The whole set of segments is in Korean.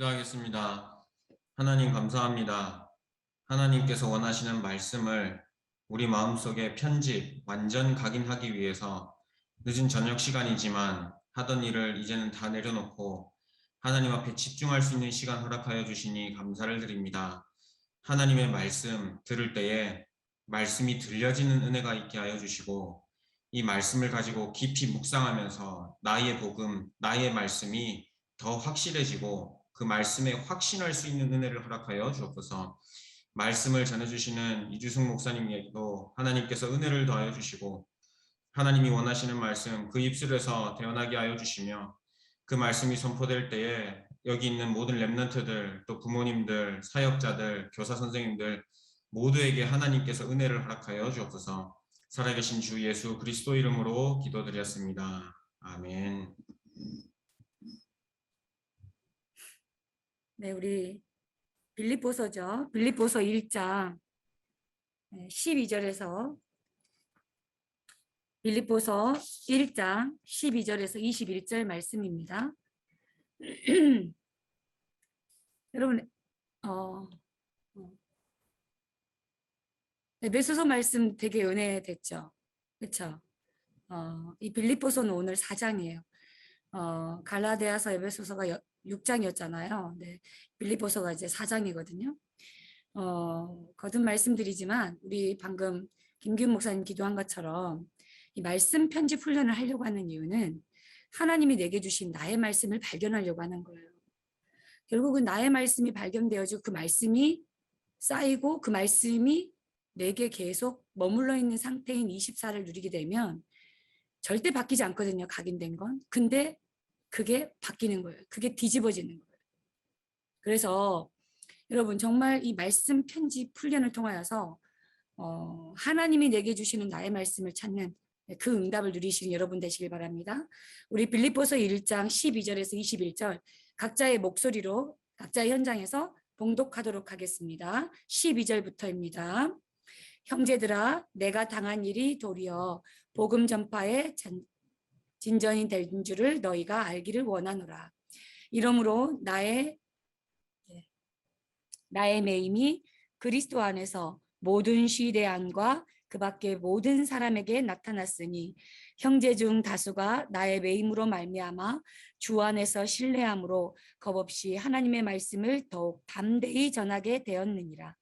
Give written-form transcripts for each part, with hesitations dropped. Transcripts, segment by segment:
기도하겠습니다. 하나님 감사합니다. 하나님께서 원하시는 말씀을 우리 마음속에 편집, 완전 각인하기 위해서 늦은 저녁 시간이지만 하던 일을 이제는 다 내려놓고 하나님 앞에 집중할 수 있는 시간 허락하여 주시니 감사를 드립니다. 하나님의 말씀 들을 때에 말씀이 들려지는 은혜가 있게 하여 주시고 이 말씀을 가지고 깊이 묵상하면서 나의 복음, 나의 말씀이 더 확실해지고 그 말씀에 확신할 수 있는 은혜를 허락하여 주옵소서. 말씀을 전해주시는 이주승 목사님에게도 하나님께서 은혜를 더하여 주시고 하나님이 원하시는 말씀 그 입술에서 태어나게 하여 주시며 그 말씀이 선포될 때에 여기 있는 모든 렘넌트들 또 부모님들 사역자들 교사 선생님들 모두에게 하나님께서 은혜를 허락하여 주옵소서. 살아계신 주 예수 그리스도 이름으로 기도드렸습니다. 아멘. 네, 우리 빌립보서죠. 빌립보서 1장 12절에서 빌립보서 1장 12절에서 21절 말씀입니다. 여러분, 에베소서 말씀 되게 은혜됐죠. 그렇죠? 이 빌립보서는 오늘 4장이에요. 갈라디아서 에베소서가 6장이었잖아요. 네, 빌립보서가 이제 4장이거든요. 거듭 말씀드리지만 우리 방금 김기훈 목사님 기도한 것처럼 이 말씀 편집 훈련을 하려고 하는 이유는 하나님이 내게 주신 나의 말씀을 발견하려고 하는 거예요. 결국은 나의 말씀이 발견되어지고 그 말씀이 쌓이고 그 말씀이 내게 계속 머물러 있는 상태인 24를 누리게 되면 절대 바뀌지 않거든요. 각인된 건. 근데 그게 바뀌는 거예요. 그게 뒤집어지는 거예요. 그래서 여러분 정말 이 말씀 편집 훈련을 통하여서 하나님이 내게 주시는 나의 말씀을 찾는 그 응답을 누리시는 여러분 되시길 바랍니다. 우리 빌립보서 1장 12절에서 21절 각자의 목소리로 각자의 현장에서 봉독하도록 하겠습니다. 12절부터입니다. 형제들아 내가 당한 일이 도리어 복음 전파의 진전이 된 줄을 너희가 알기를 원하노라. 이러므로 나의 매임이 그리스도 안에서 모든 시대안과 그 밖의 모든 사람에게 나타났으니 형제 중 다수가 나의 매임으로 말미암아 주 안에서 신뢰함으로 겁없이 하나님의 말씀을 더욱 담대히 전하게 되었느니라.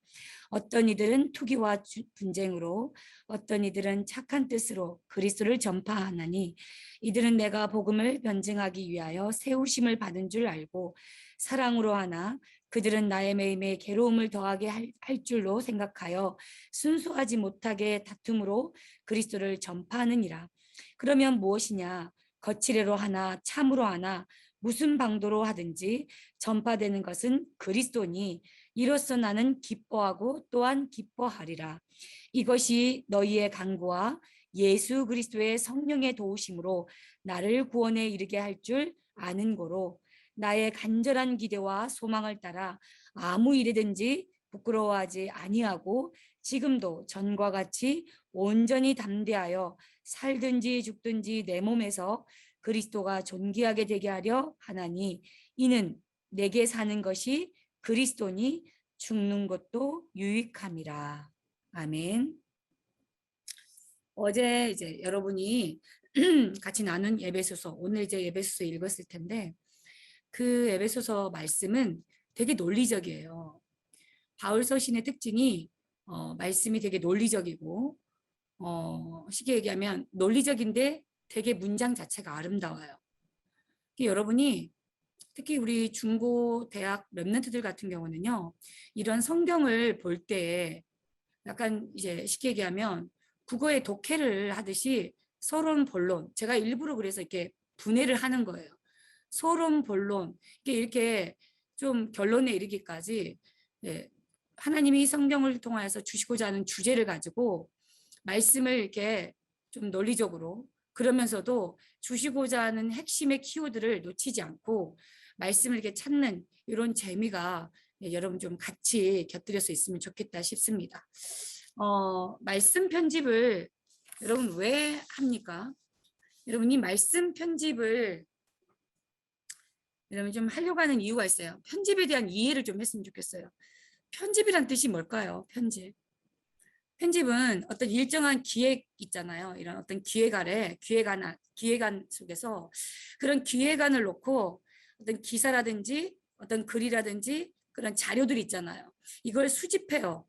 어떤 이들은 투기와 분쟁으로 어떤 이들은 착한 뜻으로 그리스도를 전파하나니 이들은 내가 복음을 변증하기 위하여 세우심을 받은 줄 알고 사랑으로 하나 그들은 나의 매임에 괴로움을 더하게 할 줄로 생각하여 순수하지 못하게 다툼으로 그리스도를 전파하느니라. 그러면 무엇이냐? 거칠애로 하나 참으로 하나 무슨 방도로 하든지 전파되는 것은 그리스도니 이로써 나는 기뻐하고 또한 기뻐하리라. 이것이 너희의 간구와 예수 그리스도의 성령의 도우심으로 나를 구원에 이르게 할 줄 아는 고로 나의 간절한 기대와 소망을 따라 아무 일이든지 부끄러워하지 아니하고 지금도 전과 같이 온전히 담대하여 살든지 죽든지 내 몸에서 그리스도가 존귀하게 되게 하려 하나니 이는 내게 사는 것이 그리스도니 죽는 것도 유익함이라. 아멘. 어제 이제 여러분이 같이 나눈 에베소서, 오늘 이제 에베소서 읽었을 텐데 그 에베소서 말씀은 되게 논리적이에요. 바울 서신의 특징이 말씀이 되게 논리적이고 쉽게 얘기하면 논리적인데 되게 문장 자체가 아름다워요. 여러분이 특히 우리 중고 대학 랩런트들 같은 경우는요, 이런 성경을 볼 때 약간 이제 쉽게 얘기하면 국어의 독해를 하듯이 서론, 본론, 제가 일부러 그래서 이렇게 분해를 하는 거예요. 서론, 본론, 이렇게 좀 결론에 이르기까지 하나님이 성경을 통해서 주시고자 하는 주제를 가지고 말씀을 이렇게 좀 논리적으로 그러면서도 주시고자 하는 핵심의 키워드를 놓치지 않고 말씀을 이렇게 찾는 이런 재미가 여러분 좀 같이 곁들여 서 있으면 좋겠다 싶습니다. 말씀 편집을 여러분 왜 합니까? 여러분 이 말씀 편집을 여러분 좀 하려고 하는 이유가 있어요. 편집에 대한 이해를 좀 했으면 좋겠어요. 편집이란 뜻이 뭘까요? 편집. 편집은 어떤 일정한 기획 있잖아요. 이런 어떤 기획안 속에서 그런 기획안을 놓고 어떤 기사라든지 어떤 글이라든지 그런 자료들이 있잖아요. 이걸 수집해요.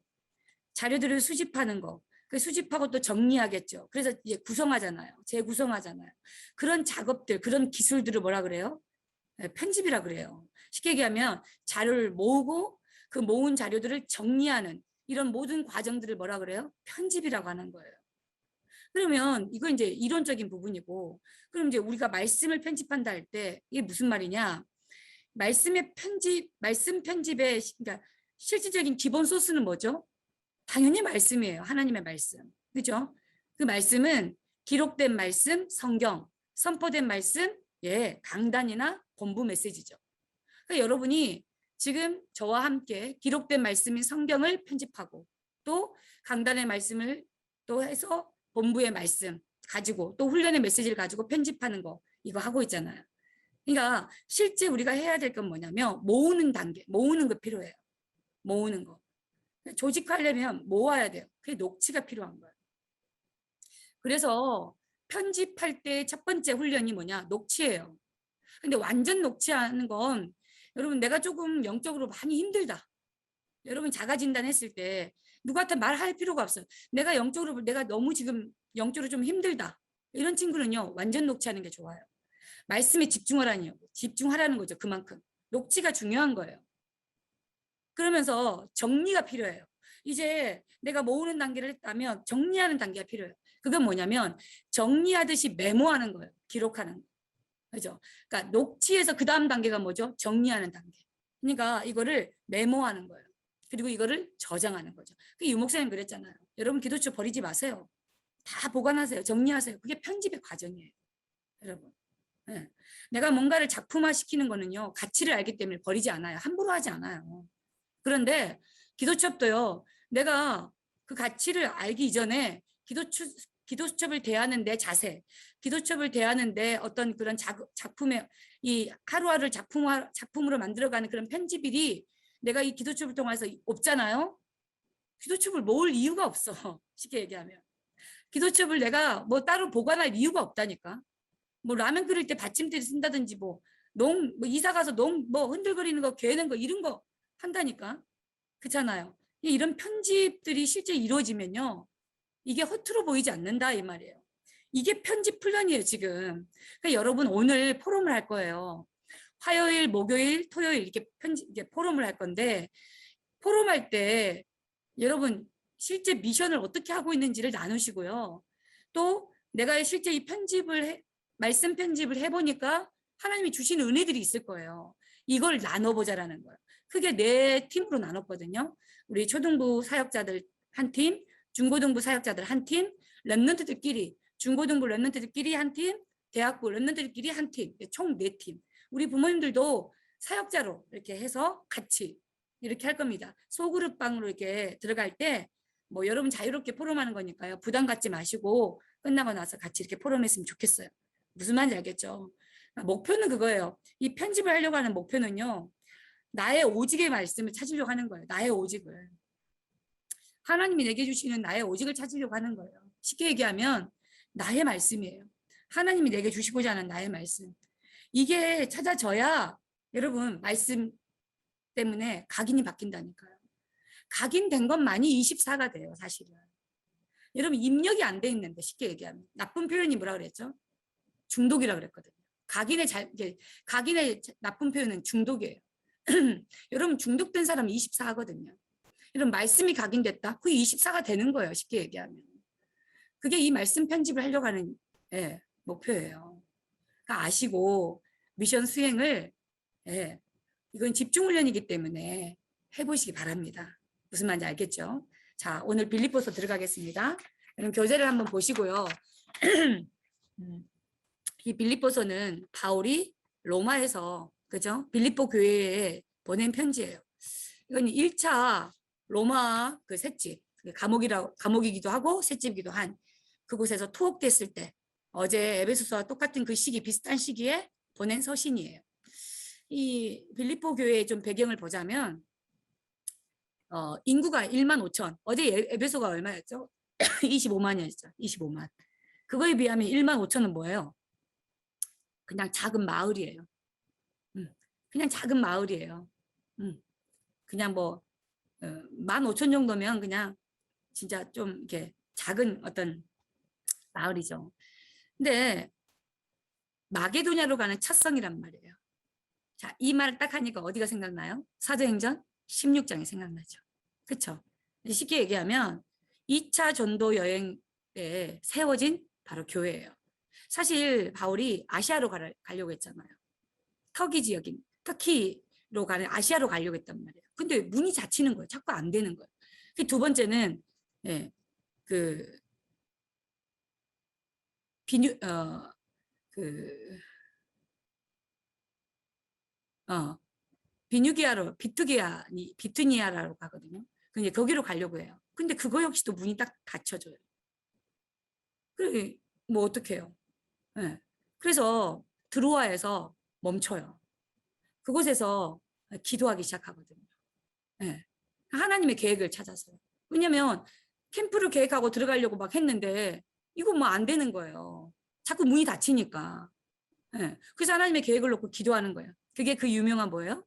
자료들을 수집하는 거. 그 수집하고 또 정리하겠죠. 그래서 이제 구성하잖아요. 재구성하잖아요. 그런 작업들, 그런 기술들을 뭐라 그래요? 편집이라 그래요. 쉽게 얘기하면 자료를 모으고 그 모은 자료들을 정리하는 이런 모든 과정들을 뭐라 그래요? 편집이라고 하는 거예요. 그러면 이거 이제 이론적인 부분이고, 그럼 이제 우리가 말씀을 편집한다 할 때 이게 무슨 말이냐? 말씀 편집의 그러니까 실질적인 기본 소스는 뭐죠? 당연히 말씀이에요. 하나님의 말씀. 그죠? 그 말씀은 기록된 말씀, 성경, 선포된 말씀, 예, 강단이나 본부 메시지죠. 그러니까 여러분이 지금 저와 함께 기록된 말씀인 성경을 편집하고 또 강단의 말씀을 또 해서 본부의 말씀 가지고 또 훈련의 메시지를 가지고 편집하는 거 이거 하고 있잖아요. 그러니까 실제 우리가 해야 될 건 뭐냐면 모으는 단계, 모으는 거 필요해요. 모으는 거. 조직하려면 모아야 돼요. 그게 녹취가 필요한 거예요. 그래서 편집할 때 첫 번째 훈련이 뭐냐? 녹취예요. 근데 완전 녹취하는 건 여러분 내가 조금 영적으로 많이 힘들다. 여러분 자가 진단했을 때 누구한테 말할 필요가 없어요. 내가 영적으로 내가 너무 지금 영적으로 좀 힘들다. 이런 친구는요. 완전 녹취하는 게 좋아요. 말씀에 집중하라는 거죠. 그만큼. 녹취가 중요한 거예요. 그러면서 정리가 필요해요. 이제 내가 모으는 단계를 했다면 정리하는 단계가 필요해요. 그건 뭐냐면 정리하듯이 메모하는 거예요. 기록하는 거. 그죠? 그러니까 녹취해서 그 다음 단계가 뭐죠? 정리하는 단계. 그러니까 이거를 메모하는 거예요. 그리고 이거를 저장하는 거죠. 그 유목사님 그랬잖아요. 여러분 기도처 버리지 마세요. 다 보관하세요. 정리하세요. 그게 편집의 과정이에요. 여러분. 네. 내가 뭔가를 작품화 시키는 거는요. 가치를 알기 때문에 버리지 않아요. 함부로 하지 않아요. 그런데 기도첩도요. 내가 그 가치를 알기 이전에 기도첩을 대하는 내 자세, 기도첩을 대하는 내 어떤 그런 작품의 이 하루하루 작품으로 만들어가는 그런 편집일이 내가 이 기도첩을 통해서 없잖아요. 기도첩을 모을 이유가 없어. 쉽게 얘기하면. 기도첩을 내가 뭐 따로 보관할 이유가 없다니까. 뭐 라면 끓일 때 받침대를 쓴다든지 뭐 이사 가서 뭐 흔들거리는 거, 괴는 거 이런 거 한다니까. 그렇잖아요. 이런 편집들이 실제 이루어지면요. 이게 허투루 보이지 않는다 이 말이에요. 이게 편집 훈련이에요 지금. 그러니까 여러분 오늘 포럼을 할 거예요. 화요일, 목요일, 토요일 이렇게 포럼을 할 건데 포럼할 때 여러분 실제 미션을 어떻게 하고 있는지를 나누시고요. 또 내가 실제 이 말씀 편집을 해보니까 하나님이 주신 은혜들이 있을 거예요. 이걸 나눠보자라는 거예요. 크게 4팀으로 나눴거든요. 우리 초등부 사역자들 한 팀, 중고등부 사역자들 한 팀, 랩런트들끼리, 중고등부 랩런트들끼리 한 팀, 대학부 랩런트들끼리 한 팀, 총 4팀. 우리 부모님들도 사역자로 이렇게 해서 같이 이렇게 할 겁니다. 소그룹방으로 이렇게 들어갈 때 뭐 여러분 자유롭게 포럼하는 거니까요. 부담 갖지 마시고 끝나고 나서 같이 이렇게 포럼했으면 좋겠어요. 무슨 말인지 알겠죠? 목표는 그거예요. 이 편집을 하려고 하는 목표는요. 나의 오직의 말씀을 찾으려고 하는 거예요. 나의 오직을. 하나님이 내게 주시는 나의 오직을 찾으려고 하는 거예요. 쉽게 얘기하면 나의 말씀이에요. 하나님이 내게 주시고자 하는 나의 말씀. 이게 찾아져야 여러분 말씀 때문에 각인이 바뀐다니까요. 각인된 것만이 24가 돼요. 사실은. 여러분 입력이 안 돼 있는데 쉽게 얘기하면 나쁜 표현이 뭐라 그랬죠? 중독이라 그랬거든요. 각인의 나쁜 표현은 중독이에요. 여러분 중독된 사람이 24거든요. 이런 말씀이 각인됐다? 그게 24가 되는 거예요. 쉽게 얘기하면. 그게 이 말씀 편집을 하려고 하는 목표예요. 그러니까 아시고 미션 수행을 이건 집중훈련이기 때문에 해보시기 바랍니다. 무슨 말인지 알겠죠? 자, 오늘 빌립보서 들어가겠습니다. 여러분 교재를 한번 보시고요. 이 빌립보서는 바울이 로마에서 그죠? 빌립보 교회에 보낸 편지예요. 이건 1차 로마 그 셋집 감옥이기도 하고 셋집이기도 한 그곳에서 투옥됐을 때 어제 에베소서와 똑같은 그 시기 비슷한 시기에 보낸 서신이에요. 이 빌립보 교회의 좀 배경을 보자면 인구가 1만 5천. 어제 에베소가 얼마였죠? 25만이었죠. 25만. 그거에 비하면 1만 5천은 뭐예요? 그냥 작은 마을이에요. 그냥 작은 마을이에요. 그냥 뭐 1만 5천 정도면 그냥 진짜 좀 이렇게 작은 어떤 마을이죠. 근데 마게도냐로 가는 찻성이란 말이에요. 자, 이 말을 딱 하니까 어디가 생각나요? 사도행전 16장이 생각나죠. 그렇죠? 쉽게 얘기하면 2차 전도 여행 때 세워진 바로 교회예요. 사실 바울이 아시아로 가려고 했잖아요. 터키 지역인 터키로 가는 아시아로 가려고 했단 말이에요. 근데 문이 닫히는 거예요. 자꾸 안 되는 거예요. 두 번째는 예, 그 비뉴 그 비뉴기아로 비투니아라고 가거든요. 근데 거기로 가려고 해요. 근데 그거 역시도 문이 딱 닫혀져요. 그래 뭐 어떡해요? 네. 그래서 드로아에서 멈춰요. 그곳에서 기도하기 시작하거든요. 네. 하나님의 계획을 찾아서요. 왜냐면 캠프를 계획하고 들어가려고 막 했는데 이거 뭐 안 되는 거예요. 자꾸 문이 닫히니까. 네. 그래서 하나님의 계획을 놓고 기도하는 거예요. 그게 그 유명한 뭐예요?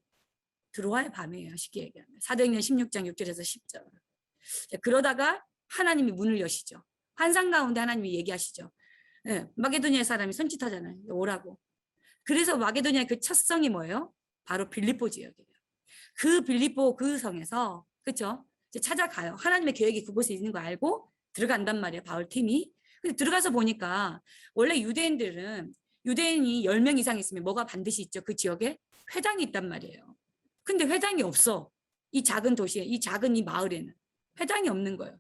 드로아의 밤이에요. 쉽게 얘기하면. 사도행전 16장 6절에서 10절. 그러다가 하나님이 문을 여시죠. 환상 가운데 하나님이 얘기하시죠. 네, 마게도니아 사람이 손짓하잖아요. 오라고. 그래서 마게도니아의 그 첫 성이 뭐예요? 바로 빌립보 지역이에요. 그 빌립보 그 성에서 그렇죠? 찾아가요. 하나님의 계획이 그곳에 있는 거 알고 들어간단 말이에요. 바울 팀이. 근데 들어가서 보니까 원래 유대인이 10명 이상 있으면 뭐가 반드시 있죠? 그 지역에 회당이 있단 말이에요. 근데 회당이 없어. 이 작은 도시에, 이 작은 이 마을에는 회당이 없는 거예요.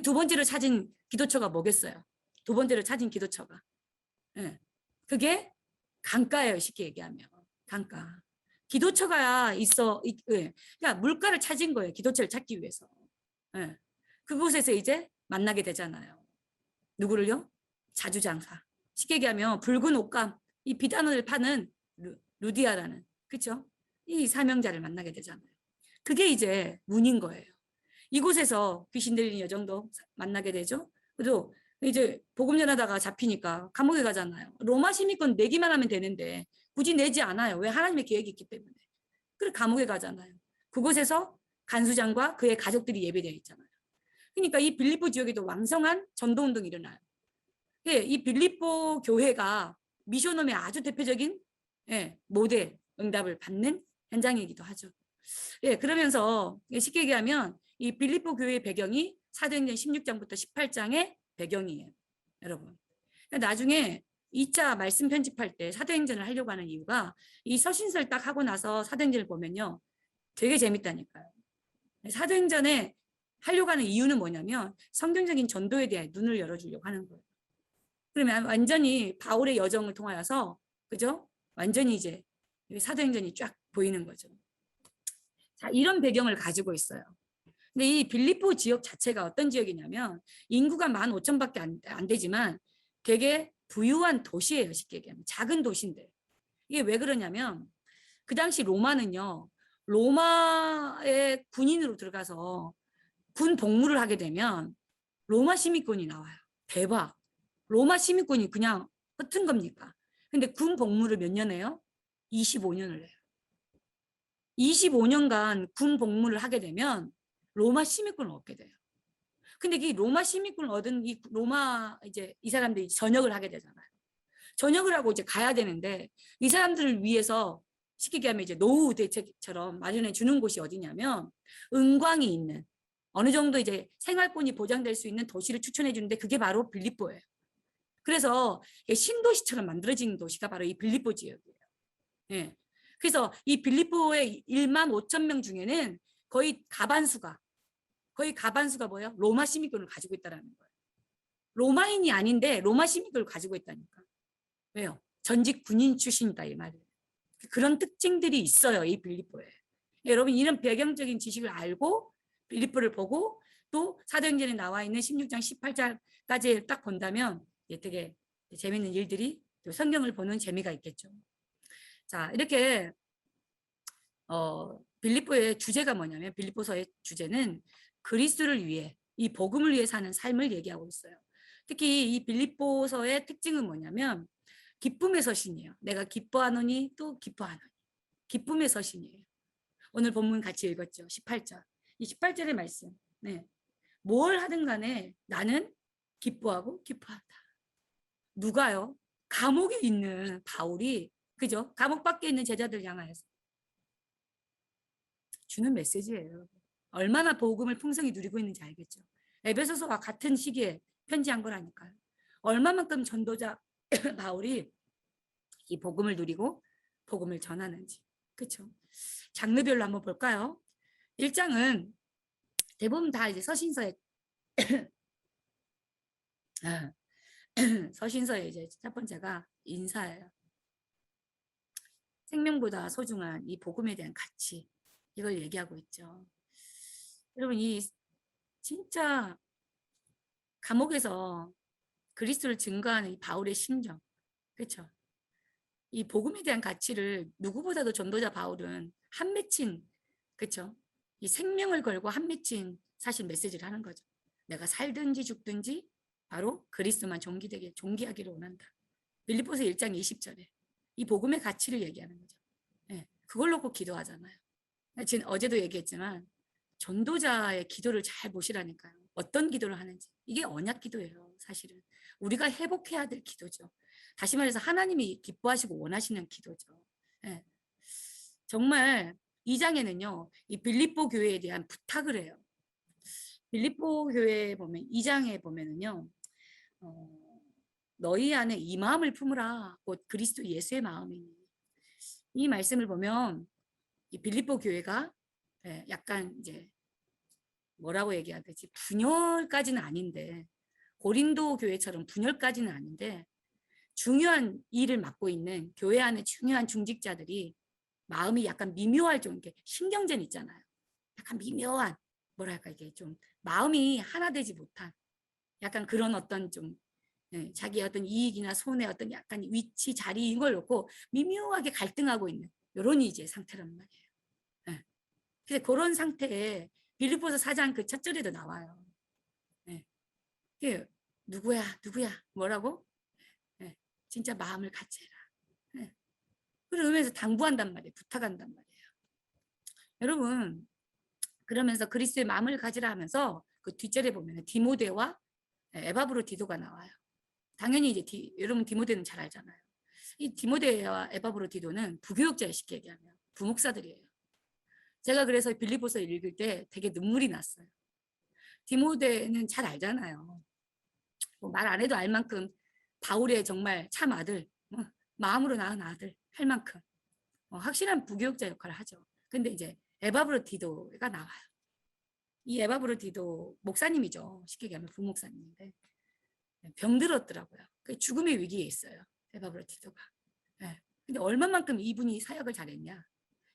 두 번째로 찾은 기도처가 뭐겠어요? 두 번째로 찾은 기도처가. 예. 그게 강가예요. 쉽게 얘기하면. 강가. 기도처가 있어. 예. 그러니까 물가를 찾은 거예요. 기도처를 찾기 위해서. 예. 그곳에서 이제 만나게 되잖아요. 누구를요? 자주장사. 쉽게 얘기하면 붉은 옷감, 이 비단을 파는 루디아라는, 그렇죠? 이 사명자를 만나게 되잖아요. 그게 이제 문인 거예요. 이곳에서 귀신 들리는 여정도 만나게 되죠. 그래도 이제 복음 전하다가 잡히니까 감옥에 가잖아요. 로마 시민권 내기만 하면 되는데 굳이 내지 않아요. 왜? 하나님의 계획이 있기 때문에. 그래 감옥에 가잖아요. 그곳에서 간수장과 그의 가족들이 예배되어 있잖아요. 그러니까 이 빌립보 지역에도 왕성한 전도운동이 일어나요. 예, 이 빌립보 교회가 미션홈의 아주 대표적인 모델 응답을 받는 현장이기도 하죠. 예, 그러면서 쉽게 얘기하면 이 빌립보 교회의 배경이 사도행전 16장부터 18장의 배경이에요. 여러분. 그러니까 나중에 2차 말씀 편집할 때 사도행전을 하려고 하는 이유가 이 서신서를 딱 하고 나서 사도행전을 보면요. 되게 재밌다니까요. 사도행전에 하려고 하는 이유는 뭐냐면 성경적인 전도에 대한 눈을 열어주려고 하는 거예요. 그러면 완전히 바울의 여정을 통하여서 그죠? 완전히 이제 사도행전이 쫙 보이는 거죠. 자, 이런 배경을 가지고 있어요. 근데 이 빌립보 지역 자체가 어떤 지역이냐면 인구가 15,000밖에 안 되지만 되게 부유한 도시예요. 쉽게 얘기하면. 작은 도시인데. 이게 왜 그러냐면 그 당시 로마는요. 로마의 군인으로 들어가서 군 복무를 하게 되면 로마 시민권이 나와요. 대박. 로마 시민권이 그냥 허튼 겁니까? 근데 군 복무를 몇 년 해요? 25년을 해요. 25년간 군 복무를 하게 되면 로마 시민권을 얻게 돼요. 근데 이 로마 시민권을 얻은 이 로마 이제 이 사람들이 전역을 하게 되잖아요. 전역을 하고 이제 가야 되는데 이 사람들을 위해서 쉽게 얘기하면 이제 노후 대책처럼 마련해 주는 곳이 어디냐면 은광이 있는 어느 정도 이제 생활권이 보장될 수 있는 도시를 추천해 주는데 그게 바로 빌립보예요. 그래서 신도시처럼 만들어진 도시가 바로 이 빌립보 지역이에요. 예. 그래서 이 빌립보의 1만 5천 명 중에는 거의 가반수가 뭐예요? 로마 시민권을 가지고 있다는 거예요. 로마인이 아닌데 로마 시민권을 가지고 있다니까. 왜요? 전직 군인 출신이다 이 말이에요. 그런 특징들이 있어요. 이 빌립보에. 여러분 이런 배경적인 지식을 알고 빌립보를 보고 또 사도행전에 나와 있는 16장 18장까지 딱 본다면 되게 재밌는 일들이 성경을 보는 재미가 있겠죠. 자, 이렇게 빌립보의 주제가 뭐냐면 빌립보서의 주제는 그리스도를 위해 이 복음을 위해 사는 삶을 얘기하고 있어요. 특히 이 빌립보서의 특징은 뭐냐면 기쁨의 서신이에요. 내가 기뻐하노니 또 기뻐하노니. 기쁨의 서신이에요. 오늘 본문 같이 읽었죠. 18절. 이 18절의 말씀. 네. 뭘 하든 간에 나는 기뻐하고 기뻐한다. 누가요? 감옥에 있는 바울이 그죠? 감옥 밖에 있는 제자들 향하여서 주는 메시지예요. 얼마나 복음을 풍성히 누리고 있는지 알겠죠. 에베소서와 같은 시기에 편지한 거라니까요. 얼마만큼 전도자 바울이 이 복음을 누리고 복음을 전하는지. 그렇죠? 장르별로 한번 볼까요? 1장은 대부분 다 이제 서신서에 서신서의 이제 첫 번째가 인사예요. 생명보다 소중한 이 복음에 대한 가치 이걸 얘기하고 있죠. 여러분 이 진짜 감옥에서 그리스도를 증거하는 이 바울의 심정, 그렇죠? 이 복음에 대한 가치를 누구보다도 전도자 바울은 한 맺힌, 그렇죠? 이 생명을 걸고 한 맺힌 사실 메시지를 하는 거죠. 내가 살든지 죽든지 바로 그리스도만 존귀하기를 원한다. 빌립보서 1장 20절에 이 복음의 가치를 얘기하는 거죠. 네, 그걸 놓고 기도하잖아요. 지금 어제도 얘기했지만 전도자의 기도를 잘 보시라니까요. 어떤 기도를 하는지. 이게 언약 기도예요, 사실은. 우리가 회복해야 될 기도죠. 다시 말해서 하나님이 기뻐하시고 원하시는 기도죠. 네. 정말 2장에는요, 이 빌립보 교회에 대한 부탁을 해요. 빌립보 교회에 보면, 2장에 보면은요, 너희 안에 이 마음을 품으라. 곧 그리스도 예수의 마음이니. 이 말씀을 보면, 이 빌립보 교회가 약간 이제 뭐라고 얘기해야 되지? 분열까지는 아닌데 고린도 교회처럼 분열까지는 아닌데 중요한 일을 맡고 있는 교회 안에 중요한 중직자들이 마음이 약간 미묘할 정도 신경전 있잖아요. 약간 미묘한 뭐랄까 이게 좀 마음이 하나 되지 못한 약간 그런 어떤 좀 자기 어떤 이익이나 손해 어떤 약간 위치 자리 이걸 놓고 미묘하게 갈등하고 있는 이런 이제 상태란 말이에요. 그래서 그런 상태에 빌립보서 4장 그 첫 절에도 나와요. 네. 누구야, 누구야, 뭐라고? 네. 진짜 마음을 같이 해라. 네. 그러면서 당부한단 말이에요. 부탁한단 말이에요. 여러분, 그러면서 그리스도의 마음을 가지라 하면서 그 뒷절에 보면 디모데와 에바브로디도가 나와요. 당연히 이제 여러분 디모데는 잘 알잖아요. 이 디모데와 에바브로디도는 부교육자예요. 쉽게 얘기하면 부목사들이에요. 제가 그래서 빌립보서 읽을 때 되게 눈물이 났어요. 디모데는 잘 알잖아요. 말 안 해도 알 만큼 바울의 정말 참 아들, 마음으로 낳은 아들 할 만큼 확실한 부교육자 역할을 하죠. 근데 이제 에바브로디도가 나와요. 이 에바브로디도 목사님이죠. 쉽게 얘기하면 부목사님인데 병들었더라고요. 죽음의 위기에 있어요. 에바브로디도가. 네. 근데 얼마만큼 이분이 사역을 잘했냐?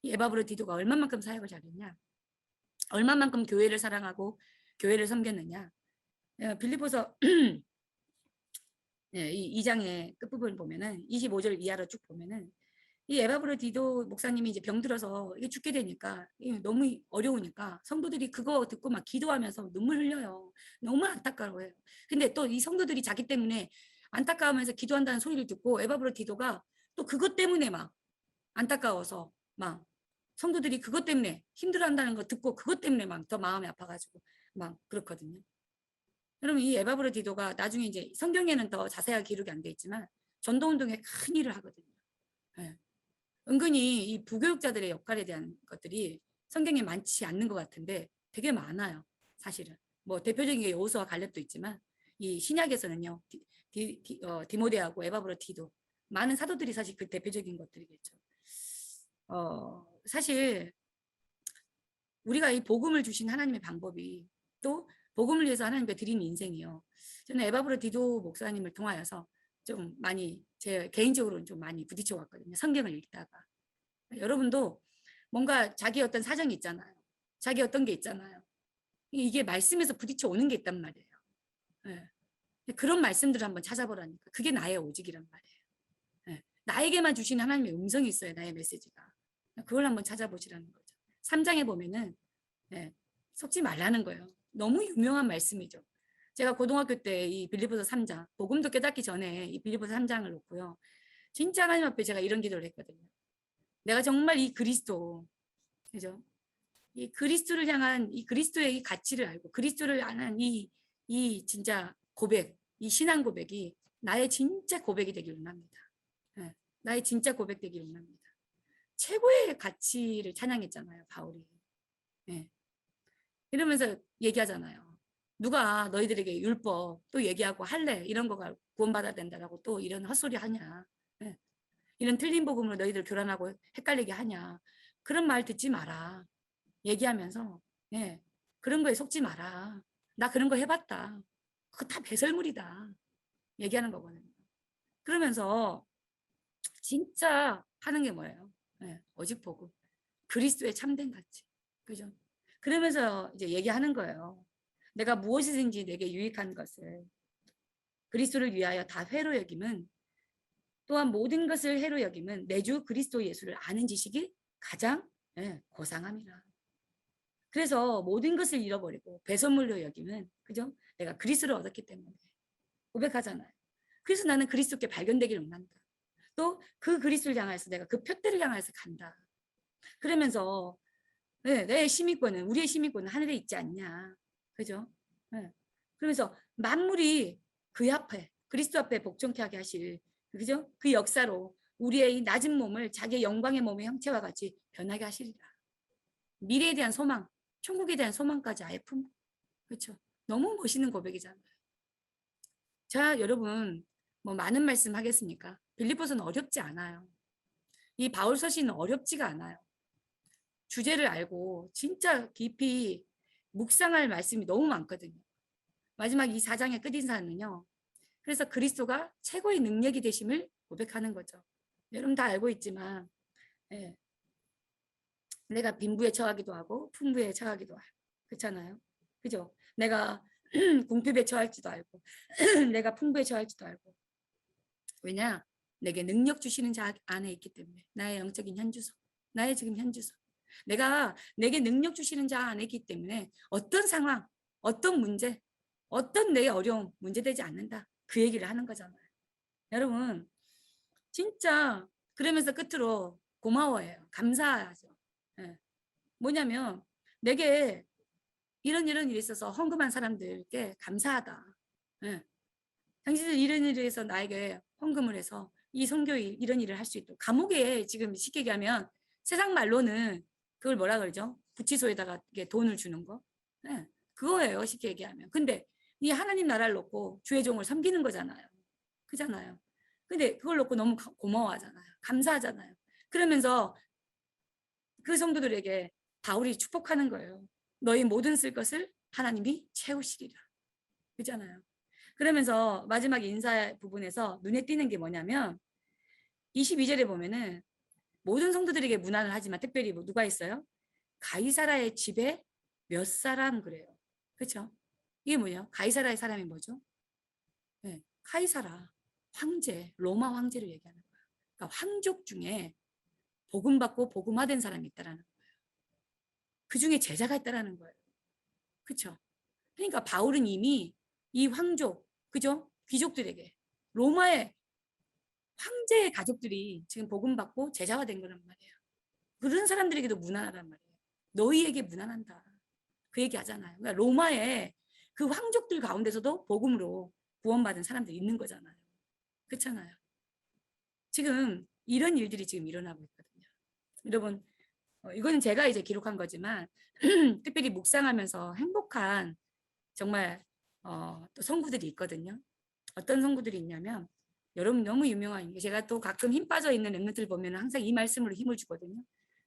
이 에바브로디도가 얼마만큼 사역을 잘했냐? 얼마만큼 교회를 사랑하고 교회를 섬겼느냐? 빌립보서 이 2장의 끝부분 보면은 25절 이하로 쭉 보면은 이 에바브로디도 목사님이 이제 병들어서 이게 죽게 되니까 너무 어려우니까 성도들이 그거 듣고 막 기도하면서 눈물 흘려요. 너무 안타까워요. 근데 또 이 성도들이 자기 때문에 안타까우면서 기도한다는 소리를 듣고 에바브로디도가 또 그것 때문에 막 안타까워서 막 성도들이 그것 때문에 힘들어한다는 거 듣고 그것 때문에 막 더 마음이 아파가지고 막 그렇거든요. 여러분 이 에바브로디도가 나중에 이제 성경에는 더 자세하게 기록이 안 돼 있지만 전도운동에 큰 일을 하거든요. 네. 은근히 이 부교육자들의 역할에 대한 것들이 성경에 많지 않는 것 같은데 되게 많아요. 사실은 뭐 대표적인 게 여호수아 갈렙도 있지만 이 신약에서는요 디모데하고 에바브로디도 많은 사도들이 사실 그 대표적인 것들이겠죠. 사실 우리가 이 복음을 주신 하나님의 방법이 또 복음을 위해서 하나님께 드린 인생이요. 저는 에바브로디도 목사님을 통하여서 좀 많이 제 개인적으로는 좀 많이 부딪혀 왔거든요. 성경을 읽다가 여러분도 뭔가 자기 어떤 사정이 있잖아요. 자기 어떤 게 있잖아요. 이게 말씀에서 부딪혀 오는 게 있단 말이에요. 네. 그런 말씀들을 한번 찾아보라니까. 그게 나의 오직이란 말이에요. 네. 나에게만 주신 하나님의 음성이 있어요. 나의 메시지가. 그걸 한번 찾아보시라는 거죠. 3장에 보면은 예, 속지 말라는 거예요. 너무 유명한 말씀이죠. 제가 고등학교 때 이 빌립보서 3장, 복음도 깨닫기 전에 이 빌립보서 3장을 놓고요. 진짜 하나님 앞에 제가 이런 기도를 했거든요. 내가 정말 이 그리스도, 그죠? 이 그리스도를 향한 이 그리스도의 이 가치를 알고 그리스도를 향한 이 진짜 고백, 이 신앙 고백이 나의 진짜 고백이 되기를 원합니다. 예, 나의 진짜 고백 되기를 원합니다. 최고의 가치를 찬양했잖아요, 바울이. 예. 이러면서 얘기하잖아요. 누가 너희들에게 율법 또 얘기하고 할래 이런 거가 구원받아야 된다라고 또 이런 헛소리 하냐. 예. 이런 틀린 복음으로 너희들 교란하고 헷갈리게 하냐. 그런 말 듣지 마라. 얘기하면서 예. 그런 거에 속지 마라. 나 그런 거 해봤다. 그거 다 배설물이다. 얘기하는 거거든요. 그러면서 진짜 하는 게 뭐예요? 예. 오직 복음. 그리스도의 참된 가치. 그죠? 그러면서 이제 얘기하는 거예요. 내가 무엇이든지 내게 유익한 것을 그리스도를 위하여 다 회로 여김은 또한 모든 것을 해로 여김은 내 주 그리스도 예수를 아는 지식이 가장 고상함이라. 그래서 모든 것을 잃어버리고 배설물로 여김은 그죠? 내가 그리스도를 얻었기 때문에 고백하잖아요. 그래서 나는 그리스도께 발견되기를 원한다. 또 그 그리스도를 향해서 내가 그 표대를 향해서 간다. 그러면서 내 시민권은 우리의 시민권은 하늘에 있지 않냐. 그죠? 네. 그러면서 만물이 그 앞에 그리스도 앞에 복종케 하게 하실 그죠? 그 역사로 우리의 이 낮은 몸을 자기의 영광의 몸의 형체와 같이 변하게 하시리라. 미래에 대한 소망, 천국에 대한 소망까지 아예 품고 그렇죠? 너무 멋있는 고백이잖아요. 자, 여러분 뭐 많은 말씀 하겠습니까? 빌립보서는 어렵지 않아요. 이 바울 서신은 어렵지가 않아요. 주제를 알고 진짜 깊이 묵상할 말씀이 너무 많거든요. 마지막 이 4장의 끝인사는요. 그래서 그리스도가 최고의 능력이 되심을 고백하는 거죠. 여러분 다 알고 있지만 예, 내가 빈부에 처하기도 하고 풍부에 처하기도 하고 그렇잖아요. 그죠? 내가 궁핍에 처할지도 알고 내가 풍부에 처할지도 알고 왜냐? 내게 능력 주시는 자 안에 있기 때문에 나의 영적인 현주소 나의 지금 현주소 내게 능력 주시는 자 안에 있기 때문에 어떤 상황 어떤 문제 어떤 내 어려움 문제되지 않는다 그 얘기를 하는 거잖아요. 여러분 진짜 그러면서 끝으로 고마워해요. 감사하죠. 예. 뭐냐면 내게 이런 일이 있어서 헌금한 사람들께 감사하다. 예. 당신들 이런 일을 해서 나에게 헌금을 해서 이 선교일 이런 일을 할 수 있도록 감옥에 지금 쉽게 얘기하면 세상 말로는 그걸 뭐라 그러죠? 구치소에다가 돈을 주는 거. 예. 그거예요. 쉽게 얘기하면. 근데 이 하나님 나라를 놓고 주의 종을 섬기는 거잖아요. 그잖아요. 근데 그걸 놓고 너무 고마워하잖아요. 감사하잖아요. 그러면서 그 성도들에게 바울이 축복하는 거예요. 너희 모든 쓸 것을 하나님이 채우시리라. 그잖아요. 그러면서 마지막 인사 부분에서 눈에 띄는 게 뭐냐면 22절에 보면은 모든 성도들에게 문안을 하지만 특별히 누가 있어요? 가이사라의 집에 몇 사람 그래요. 그렇죠? 이게 뭐예요? 가이사라의 사람이 뭐죠? 네, 카이사라 황제, 로마 황제를 얘기하는 거예요. 그러니까 황족 중에 복음 받고 복음화된 사람이 있다라는 거예요. 그 중에 제자가 있다라는 거예요. 그렇죠? 그러니까 바울은 이미 이 황족, 그죠? 귀족들에게 로마의 황제의 가족들이 지금 복음 받고 제자가 된 거란 말이에요. 그런 사람들에게도 무난하단 말이에요. 너희에게 무난한다. 그 얘기 하잖아요. 그러니까 로마의 그 황족들 가운데서도 복음으로 구원받은 사람들이 있는 거잖아요. 그렇잖아요. 지금 이런 일들이 지금 일어나고 있거든요. 여러분, 이거는 제가 이제 기록한 거지만 특별히 묵상하면서 행복한 정말 또 성구들이 있거든요. 어떤 성구들이 있냐면 여러분 너무 유명한 제가 또 가끔 힘 빠져 있는 랩런트를 보면 항상 이 말씀으로 힘을 주거든요.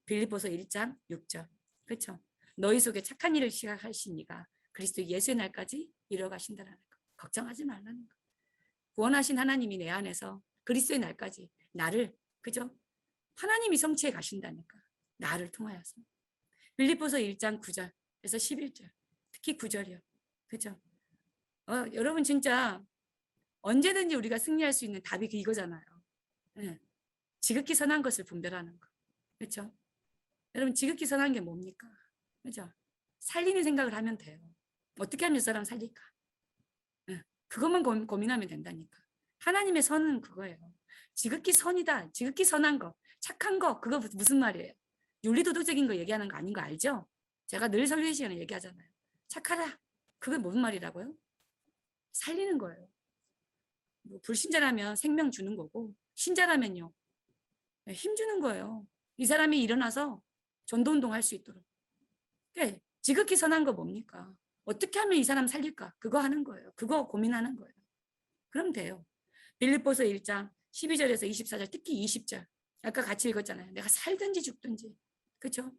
빌립보서 1장 6절. 그렇죠? 너희 속에 착한 일을 시작하신 이가 그리스도 예수의 날까지 이뤄가신다는 거. 걱정하지 말라는 거. 구원하신 하나님이 내 안에서 그리스도의 날까지 나를 그죠? 하나님이 성취해 가신다니까. 나를 통하여서. 빌립보서 1장 9절에서 11절. 특히 9절이요. 그죠? 여러분 진짜 언제든지 우리가 승리할 수 있는 답이 이거잖아요. 네. 지극히 선한 것을 분별하는 거. 그렇죠? 여러분 지극히 선한 게 뭡니까? 그죠? 살리는 생각을 하면 돼요. 어떻게 하면 이 사람 살릴까? 그것만 고민하면 된다니까. 하나님의 선은 그거예요. 지극히 선이다. 지극히 선한 거. 착한 거. 그거 무슨 말이에요? 윤리도덕적인 거 얘기하는 거 아닌 거 알죠? 제가 늘 설교 시간에 얘기하잖아요. 착하라. 그게 무슨 말이라고요? 살리는 거예요. 뭐 불신자라면 생명 주는 거고 신자라면요. 힘 주는 거예요. 이 사람이 일어나서 전도운동 할 수 있도록. 그러니까 지극히 선한 거 뭡니까? 어떻게 하면 이 사람 살릴까? 그거 하는 거예요. 그거 고민하는 거예요. 그럼 돼요. 빌립보서 1장 12절에서 24절, 특히 20절. 아까 같이 읽었잖아요. 내가 살든지 죽든지. 그렇죠?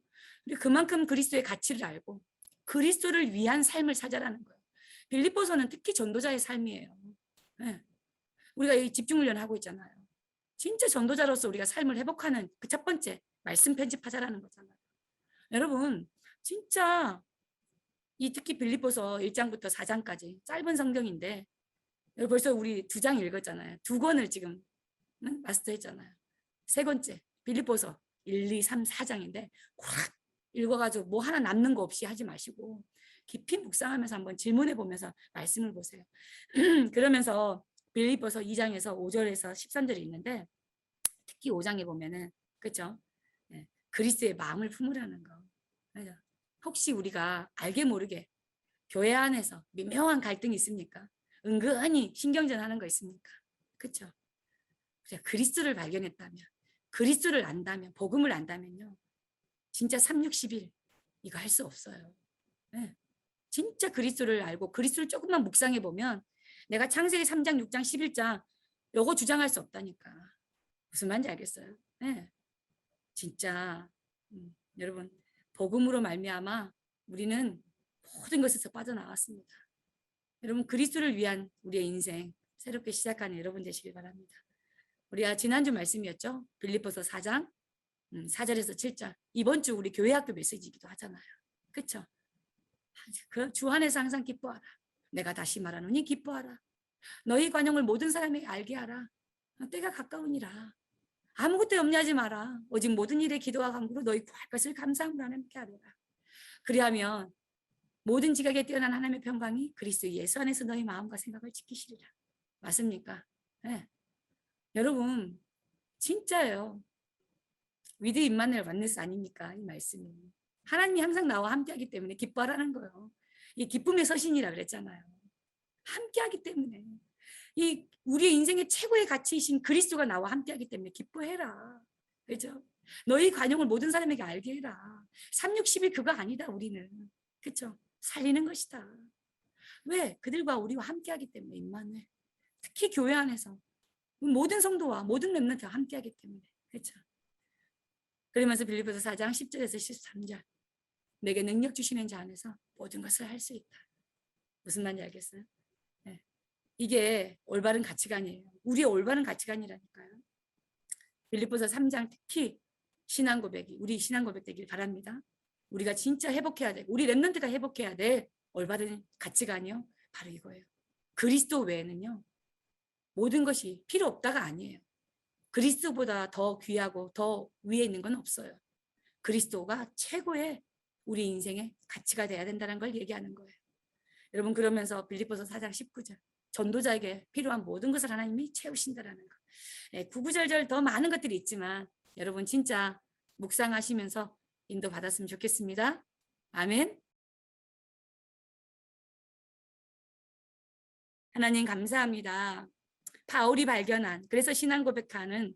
그만큼 그리스도의 가치를 알고 그리스도를 위한 삶을 찾아라는 거예요. 빌립보서는 특히 전도자의 삶이에요. 네. 우리가 이 집중훈련 하고 있잖아요. 진짜 전도자로서 우리가 삶을 회복하는 그 첫 번째 말씀 편집하자라는 거잖아요. 여러분 진짜 이 특히 빌립보서 1장부터 4장까지 짧은 성경인데 벌써 우리 2장 읽었잖아요. 2권을 지금 마스터했잖아요. 세 번째 빌립보서 1, 2, 3, 4장인데 확 읽어가지고 뭐 하나 남는 거 없이 하지 마시고 깊이 묵상하면서 한번 질문해 보면서 말씀을 보세요. 그러면서 빌립보서 2장에서 5절에서 13절이 있는데 특히 5장에 보면은 그렇죠? 네, 그리스도의 마음을 품으라는 거. 그렇죠? 혹시 우리가 알게 모르게 교회 안에서 미묘한 갈등이 있습니까? 은근히 신경전하는 거 있습니까? 그렇죠? 그리스도를 발견했다면, 그리스도를 안다면, 복음을 안다면요, 진짜 3, 6, 11 이거 할 수 없어요. 네. 진짜 그리스도를 알고 그리스도를 조금만 묵상해 보면 내가 창세기 3장, 6장, 11장 요거 주장할 수 없다니까. 무슨 말인지 알겠어요? 네. 진짜 여러분 복음으로 말미암아 우리는 모든 것에서 빠져나왔습니다. 여러분 그리스도를 위한 우리의 인생 새롭게 시작하는 여러분 되시길 바랍니다. 우리가 지난주 말씀이었죠. 빌립보서 4장 4절에서 7절. 이번 주 우리 교회학교 메시지이기도 하잖아요. 그렇죠? 그 주 안에서 항상 기뻐하라. 내가 다시 말하노니 기뻐하라. 너희 관용을 모든 사람에게 알게 하라. 때가 가까우니라. 아무것도 염려하지 마라. 오직 모든 일에 기도와 간구로 너희 구할 것을 감사함으로 하나님께 아뢰라. 그리하면 모든 지각에 뛰어난 하나님의 평강이 그리스도 예수 안에서 너희 마음과 생각을 지키시리라. 맞습니까? 네. 여러분 진짜예요. 위드 임마누엘 원네스 아닙니까? 이 말씀이. 하나님이 항상 나와 함께하기 때문에 기뻐하라는 거예요. 이 기쁨의 서신이라 그랬잖아요. 함께하기 때문에. 이 우리의 인생의 최고의 가치이신 그리스도가 나와 함께하기 때문에 기뻐해라. 그죠? 너희 관용을 모든 사람에게 알게 해라. 3, 6, 10일 그거 아니다 우리는. 그렇죠? 살리는 것이다. 왜? 그들과 우리와 함께하기 때문에 임마누엘. 특히 교회 안에서 모든 성도와 모든 렘넌트와 함께하기 때문에. 그렇죠? 그러면서 빌립보서 4장 10절에서 13절. 내게 능력 주시는 자 안에서 모든 것을 할 수 있다. 무슨 말인지 알겠어요? 네. 이게 올바른 가치관이에요. 우리의 올바른 가치관이라니까요. 빌립보서 3장 특히 신앙 고백이 우리 신앙 고백 되길 바랍니다. 우리가 진짜 회복해야 돼. 우리 렘넌트가 회복해야 돼. 올바른 가치관이요. 바로 이거예요. 그리스도 외에는요. 모든 것이 필요 없다가 아니에요. 그리스도보다 더 귀하고 더 위에 있는 건 없어요. 그리스도가 최고의 우리 인생의 가치가 돼야 된다는 걸 얘기하는 거예요. 여러분 그러면서 빌립보서 4장 19절 전도자에게 필요한 모든 것을 하나님이 채우신다라는 거. 구구절절 더 많은 것들이 있지만 여러분 진짜 묵상하시면서 인도 받았으면 좋겠습니다. 아멘. 하나님 감사합니다. 바울이 발견한 그래서 신앙 고백하는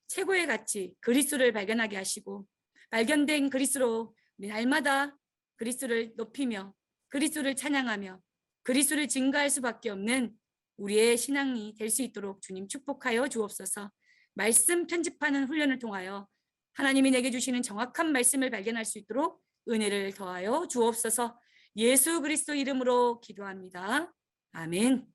최고의 가치 그리스도를 발견하게 하시고 발견된 그리스도로 날마다 그리스도를 높이며 그리스도를 찬양하며 그리스도를 증거할 수밖에 없는 우리의 신앙이 될 수 있도록 주님 축복하여 주옵소서. 말씀 편집하는 훈련을 통하여 하나님이 내게 주시는 정확한 말씀을 발견할 수 있도록 은혜를 더하여 주옵소서. 예수 그리스도 이름으로 기도합니다. 아멘.